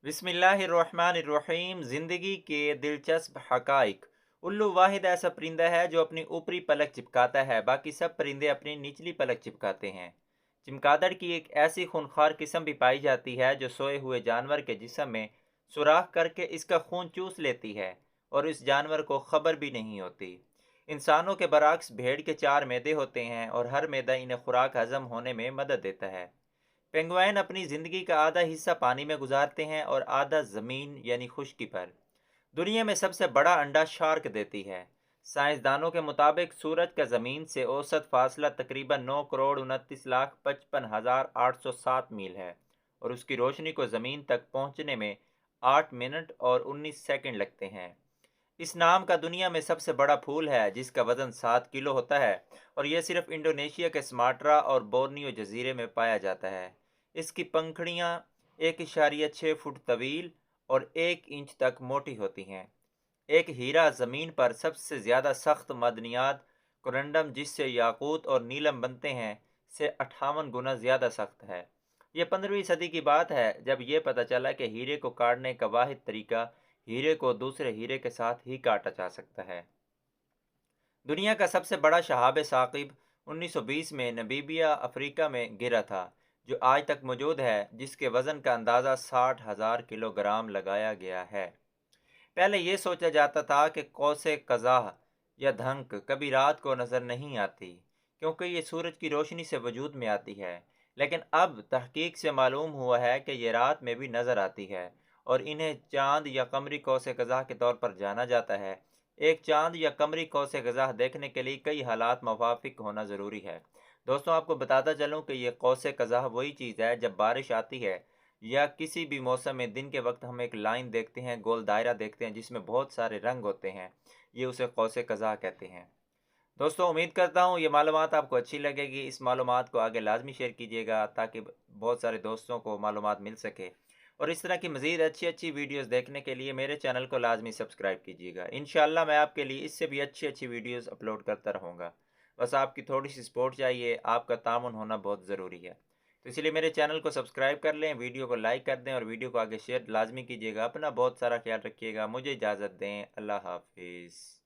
बिस्मिल्लाहिर्रहमानिर्रहीम। ज़िंदगी के दिलचस्प हक़ाइक़। उल्लू वाहिद ऐसा परिंदा है जो अपनी ऊपरी पलक चिपकाता है, बाकी सब परिंदे अपनी निचली पलक चिपकाते हैं। चमगादड़ की एक ऐसी खूनखार किस्म भी पाई जाती है जो सोए हुए जानवर के जिस्म में सुराख करके इसका खून चूस लेती है और इस जानवर को खबर भी नहीं होती। इंसानों के बरक्स भेड़ के 4 मैदे होते हैं और हर मैदा इन्हें खुराक हजम होने में मदद देता है। पेंगुइन अपनी ज़िंदगी का आधा हिस्सा पानी में गुजारते हैं और आधा ज़मीन यानी खुश्की पर। दुनिया में सबसे बड़ा अंडा शार्क देती है। साइंसदानों के मुताबिक सूरज का ज़मीन से औसत फासला तकरीबन 9 करोड़ 29 लाख 55 हज़ार 807 मील है और उसकी रोशनी को ज़मीन तक पहुंचने में 8 मिनट और 19 सेकंड लगते हैं। इस नाम का दुनिया में सबसे बड़ा फूल है जिसका वज़न 7 किलो होता है और यह सिर्फ इंडोनेशिया के सुमात्रा और बोर्नियो जजीरे में पाया जाता है। इसकी पंखुड़ियाँ 1.6 फुट तवील और 1 इंच तक मोटी होती हैं। एक हीरा ज़मीन पर सबसे ज़्यादा सख्त मदनियात कोरंडम जिससे याकूत और नीलम बनते हैं से 58 गुना ज़्यादा सख्त है। ये 15वीं सदी की बात है जब यह पता चला कि हीरे को काटने का वाहिद तरीका हीरे को दूसरे हीरे के साथ ही काटा जा सकता है। दुनिया का सबसे बड़ा शहाब साकिब 1920 में नमीबिया अफ्रीका में गिरा था, जो आज तक मौजूद है, जिसके वज़न का अंदाज़ा 60,000 किलोग्राम लगाया गया है। पहले यह सोचा जाता था कि कौसे कज़ाह या धंक कभी रात को नज़र नहीं आती क्योंकि ये सूरज की रोशनी से वजूद में आती है, लेकिन अब तहकीक से मालूम हुआ है कि ये रात में भी नज़र आती है और इन्हें चांद या कमरी कौसे कज़ाह के तौर पर जाना जाता है। एक चांद या कमरी कौसे कज़ाह देखने के लिए कई हालात मुवाफिक होना ज़रूरी है। दोस्तों, आपको बताता चलूँ कि ये कौसे कज़ाह वही चीज़ है जब बारिश आती है या किसी भी मौसम में दिन के वक्त हम एक लाइन देखते हैं, गोल दायरा देखते हैं जिसमें बहुत सारे रंग होते हैं, ये उसे कौसे कज़ाह कहते हैं। दोस्तों, उम्मीद करता हूँ ये मालूमात आपको अच्छी लगेगी। इस मालूमात को आगे लाजमी शेयर कीजिएगा ताकि बहुत सारे दोस्तों को मालूमात मिल सके और इस तरह की मज़ीद अच्छी अच्छी वीडियोस देखने के लिए मेरे चैनल को लाजमी सब्सक्राइब कीजिएगा। इंशाल्लाह मैं आपके लिए इससे भी अच्छी अच्छी वीडियोस अपलोड करता रहूँगा। बस आपकी थोड़ी सी सपोर्ट चाहिए, आपका तामुन होना बहुत ज़रूरी है। तो इसलिए मेरे चैनल को सब्सक्राइब कर लें, वीडियो को लाइक कर दें और वीडियो को आगे शेयर लाजमी कीजिएगा। अपना बहुत सारा ख्याल रखिएगा। मुझे इजाज़त दें। अल्लाह हाफिज़।